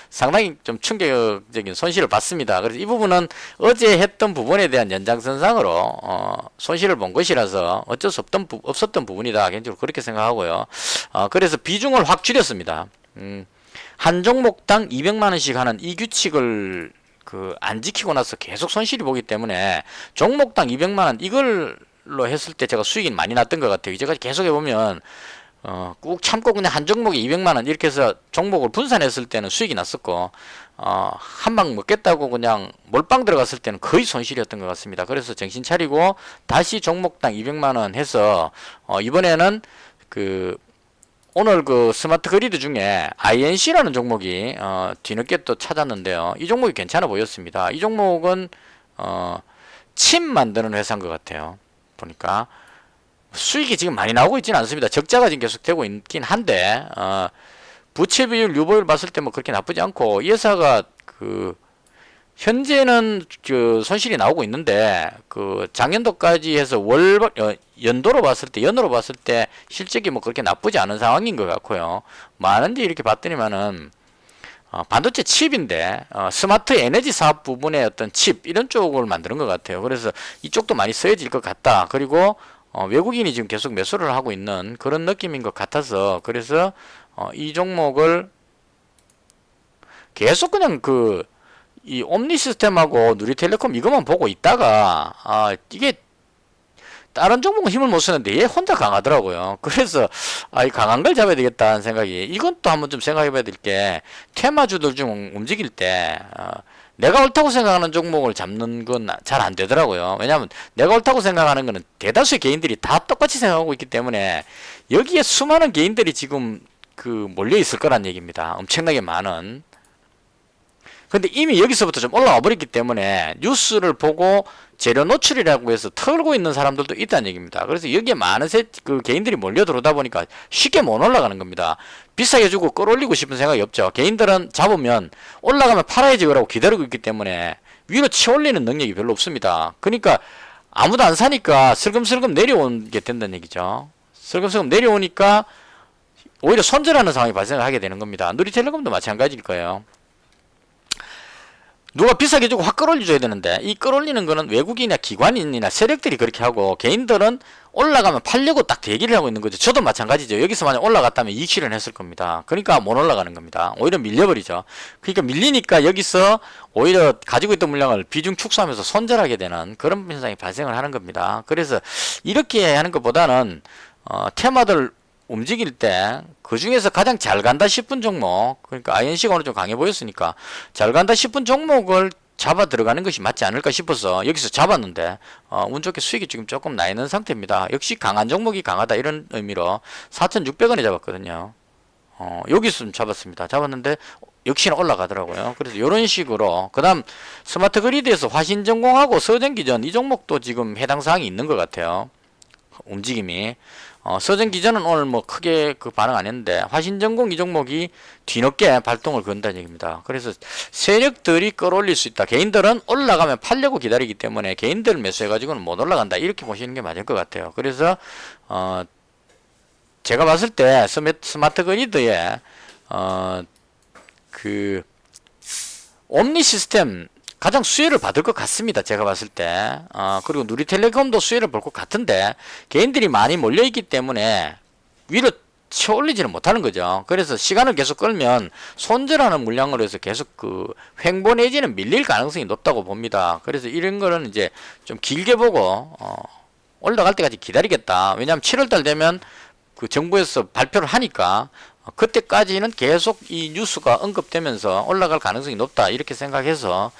상당히 좀 충격적인 손실을 봤습니다. 그래서 이 부분은 어제 했던 부분에 대한 연장선상으로 손실을 본 것이라서 어쩔 수 없었던 부분이다. 개인적으로 그렇게 생각하고요. 그래서 비중을 확 줄였습니다. 한 종목당 200만원씩 하는 이 규칙을 안 지키고 나서 계속 손실이 보기 때문에 종목당 200만원 이걸로 했을 때 제가 수익이 많이 났던 것 같아요. 이제까지 계속 해보면 꾹 참고 그냥 한 종목에 200만원 이렇게 해서 종목을 분산했을 때는 수익이 났었고 한 방 먹겠다고 그냥 몰빵 들어갔을 때는 거의 손실이었던 것 같습니다. 그래서 정신 차리고 다시 종목당 200만원 해서 이번에는 오늘 그 스마트 그리드 중에 INC라는 종목이 뒤늦게 또 찾았는데요. 이 종목이 괜찮아 보였습니다. 이 종목은 칩 만드는 회사인 것 같아요. 보니까 수익이 지금 많이 나오고 있지는 않습니다. 적자가 지금 계속되고 있긴 한데 부채 비율, 유보율 봤을 때 뭐 그렇게 나쁘지 않고, 이 회사가 그 현재는 그 손실이 나오고 있는데, 그 작년도까지 해서 연도로 봤을 때, 연으로 봤을 때 실적이 뭐 그렇게 나쁘지 않은 상황인 것 같고요. 많은지 이렇게 봤더니만은 반도체 칩인데, 스마트 에너지 사업 부분의 어떤 칩 이런 쪽을 만드는 것 같아요. 그래서 이쪽도 많이 쓰여질 것 같다. 그리고 외국인이 지금 계속 매수를 하고 있는 그런 느낌인 것 같아서, 그래서 이 종목을 계속 그냥 이 옴니 시스템하고 누리텔레콤 이것만 보고 있다가, 이게 다른 종목은 힘을 못 쓰는데 얘 혼자 강하더라고요. 그래서 이 강한 걸 잡아야 되겠다는 생각이, 이건 또 한번 좀 생각해 봐야 될 게, 테마주들 중 움직일 때 내가 옳다고 생각하는 종목을 잡는 건 잘 안 되더라고요. 왜냐하면 내가 옳다고 생각하는 거는 대다수의 개인들이 다 똑같이 생각하고 있기 때문에, 여기에 수많은 개인들이 지금 몰려 있을 거란 얘기입니다. 엄청나게 많은. 근데 이미 여기서부터 좀 올라와 버렸기 때문에 뉴스를 보고 재료 노출이라고 해서 털고 있는 사람들도 있다는 얘기입니다. 그래서 여기에 많은 개인들이 몰려 들어오다 보니까 쉽게 못 올라가는 겁니다. 비싸게 주고 끌어올리고 싶은 생각이 없죠. 개인들은 잡으면 올라가면 팔아야지 그러고 기다리고 있기 때문에 위로 치올리는 능력이 별로 없습니다. 그러니까 아무도 안 사니까 슬금슬금 내려오게 된다는 얘기죠. 슬금슬금 내려오니까 오히려 손절하는 상황이 발생을 하게 되는 겁니다. 누리텔레콤도 마찬가지일 거예요. 누가 비싸게 주고 확 끌어올려줘야 되는데, 이 끌어올리는 거는 외국인이나 기관인이나 세력들이 그렇게 하고, 개인들은 올라가면 팔려고 딱 대기를 하고 있는 거죠. 저도 마찬가지죠. 여기서 만약 올라갔다면 이익 실현했을 겁니다. 그러니까 못 올라가는 겁니다. 오히려 밀려버리죠. 그러니까 밀리니까 여기서 오히려 가지고 있던 물량을 비중 축소하면서 손절하게 되는 그런 현상이 발생을 하는 겁니다. 그래서 이렇게 하는 것보다는 테마들 움직일 때 그 중에서 가장 잘 간다 싶은 종목, 그러니까 INC가 오늘 좀 강해 보였으니까 잘 간다 싶은 종목을 잡아 들어가는 것이 맞지 않을까 싶어서 여기서 잡았는데, 운 좋게 수익이 지금 조금 나 있는 상태입니다. 역시 강한 종목이 강하다 이런 의미로 4,600원에 잡았거든요. 여기서 좀 잡았습니다. 잡았는데 역시나 올라가더라고요. 그래서 이런 식으로, 그 다음 스마트 그리드에서 화신전공하고 서전기전 이 종목도 지금 해당 사항이 있는 것 같아요. 움직임이. 서전기전은 오늘 뭐 크게 반응 안 했는데, 화신전공 이 종목이 뒤늦게 발동을 건다는 얘기입니다. 그래서 세력들이 끌어올릴 수 있다. 개인들은 올라가면 팔려고 기다리기 때문에 개인들 매수해가지고는 못 올라간다. 이렇게 보시는 게 맞을 것 같아요. 그래서 제가 봤을 때 스마트 그리드에 옴니 시스템 가장 수혜를 받을 것 같습니다. 제가 봤을 때. 그리고 누리텔레콤도 수혜를 볼 것 같은데, 개인들이 많이 몰려있기 때문에 위로 치올리지는 못하는 거죠. 그래서 시간을 계속 끌면 손절하는 물량으로 해서 계속 횡보 내지는 밀릴 가능성이 높다고 봅니다. 그래서 이런 거는 이제 좀 길게 보고 올라갈 때까지 기다리겠다. 왜냐하면 7월달 되면 정부에서 발표를 하니까 그때까지는 계속 이 뉴스가 언급되면서 올라갈 가능성이 높다 이렇게 생각해서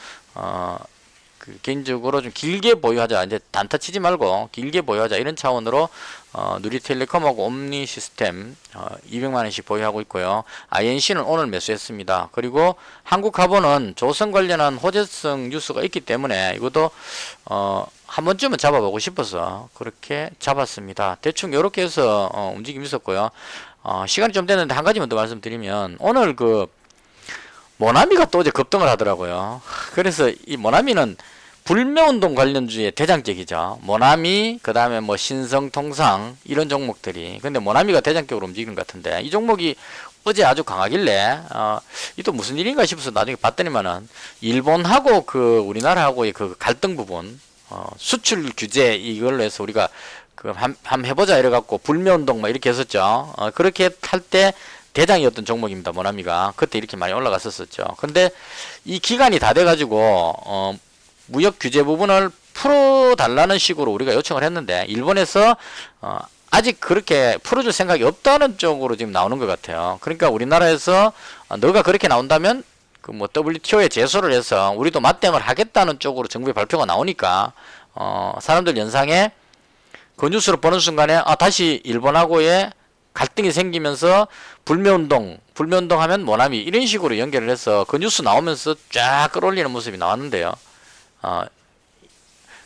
개인적으로 좀 길게 보유하자, 이제 단타 치지 말고 길게 보유하자 이런 차원으로 누리텔레콤하고 옴니 시스템 200만원씩 보유하고 있고요. INC는 오늘 매수했습니다. 그리고 한국화보는 조선 관련한 호재성 뉴스가 있기 때문에 이것도 한 번쯤은 잡아보고 싶어서 그렇게 잡았습니다. 대충 이렇게 해서 움직임이 있었고요. 시간이 좀 됐는데 한 가지만 더 말씀드리면, 오늘 모나미가 또 어제 급등을 하더라고요. 그래서 이 모나미는 불매운동 관련주의 대장적이죠. 모나미, 그 다음에 뭐 신성통상 이런 종목들이. 근데 모나미가 대장격으로 움직이는 것 같은데, 이 종목이 어제 아주 강하길래 이 또 무슨 일인가 싶어서 나중에 봤더니만은 일본하고 우리나라하고의 갈등 부분, 수출 규제 이걸로 해서 우리가 한번 해보자 이래갖고 불매운동 막 이렇게 했었죠. 그렇게 할 때 대장이었던 종목입니다. 모나미가 그때 이렇게 많이 올라갔었죠. 근데 이 기간이 다 돼가지고 무역 규제 부분을 풀어달라는 식으로 우리가 요청을 했는데, 일본에서 아직 그렇게 풀어줄 생각이 없다는 쪽으로 지금 나오는 것 같아요. 그러니까 우리나라에서 너가 그렇게 나온다면 WTO에 제소를 해서 우리도 맞대응을 하겠다는 쪽으로 정부의 발표가 나오니까 사람들 연상에 그 뉴스를 보는 순간에 다시 일본하고의 갈등이 생기면서 불매운동 하면 모나미 이런 식으로 연결을 해서 그 뉴스 나오면서 쫙 끌어올리는 모습이 나왔는데요.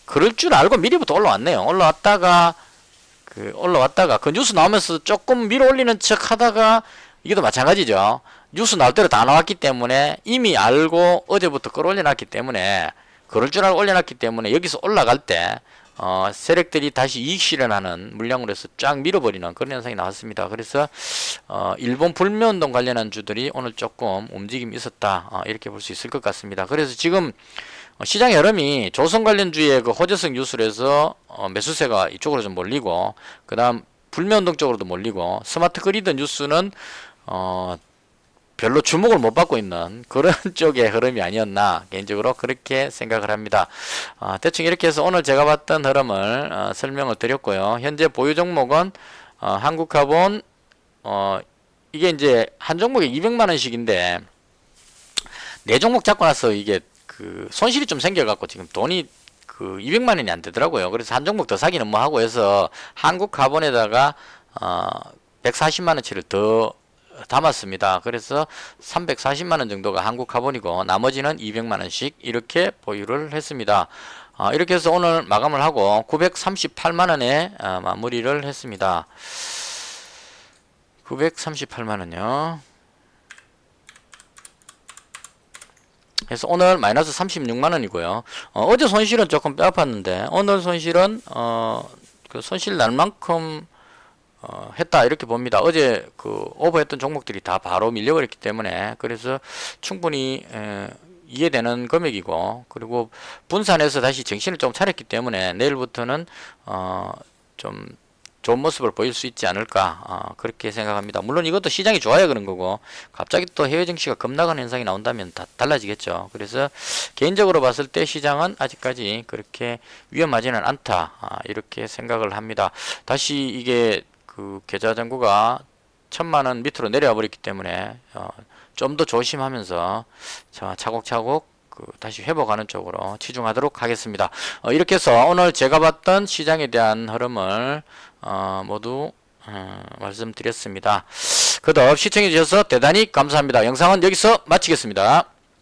그럴 줄 알고 미리부터 올라왔네요. 올라왔다가 그 뉴스 나오면서 조금 밀어 올리는 척 하다가 이게 또 마찬가지죠. 뉴스 나올 대로 다 나왔기 때문에 이미 알고 어제부터 끌어올려놨기 때문에 그럴 줄 알고 올려놨기 때문에 여기서 올라갈 때 세력들이 다시 이익 실현하는 물량으로 해서 쫙 밀어버리는 그런 현상이 나왔습니다. 그래서 일본 불매운동 관련한 주들이 오늘 조금 움직임이 있었다, 이렇게 볼 수 있을 것 같습니다. 그래서 지금 시장의 흐름이 조선 관련주의 그 호재성 뉴스로 해서 매수세가 이쪽으로 좀 몰리고, 그 다음 불매운동 쪽으로도 몰리고, 스마트 그리드 뉴스는 별로 주목을 못 받고 있는 그런 쪽의 흐름이 아니었나, 개인적으로 그렇게 생각을 합니다. 대충 이렇게 해서 오늘 제가 봤던 흐름을 설명을 드렸고요. 현재 보유 종목은 한국카본, 이게 이제 한 종목에 200만원씩인데 4종목 잡고 나서 이게 그 손실이 좀 생겨갖고 지금 돈이 그 200만원이 안 되더라고요. 그래서 한 종목 더 사기는 뭐 하고 해서 한국카본에다가 140만원치를 더 담았습니다. 그래서 340만원 정도가 한국카본이고 나머지는 200만원씩 이렇게 보유를 했습니다. 이렇게 해서 오늘 마감을 하고 938만원에 마무리를 했습니다. 938만원요. 그래서 오늘 마이너스 36만원이고요. 어제 손실은 조금 뼈아팠는데 오늘 손실은 그 손실 날 만큼 했다, 이렇게 봅니다. 어제 그 오버했던 종목들이 다 바로 밀려버렸기 때문에, 그래서 충분히 이해되는 금액이고, 그리고 분산해서 다시 정신을 좀 차렸기 때문에 내일부터는 좀 좋은 모습을 보일 수 있지 않을까, 그렇게 생각합니다. 물론 이것도 시장이 좋아야 그런 거고, 갑자기 또 해외 증시가 급락하는 현상이 나온다면 다 달라지겠죠. 그래서 개인적으로 봤을 때 시장은 아직까지 그렇게 위험하지는 않다, 이렇게 생각을 합니다. 다시 이게 그 계좌 잔고가 1000만원 밑으로 내려와 버렸기 때문에 좀 더 조심하면서 차곡차곡 다시 회복하는 쪽으로 치중하도록 하겠습니다. 이렇게 해서 오늘 제가 봤던 시장에 대한 흐름을 모두 말씀드렸습니다. 그다음 시청해 주셔서 대단히 감사합니다. 영상은 여기서 마치겠습니다.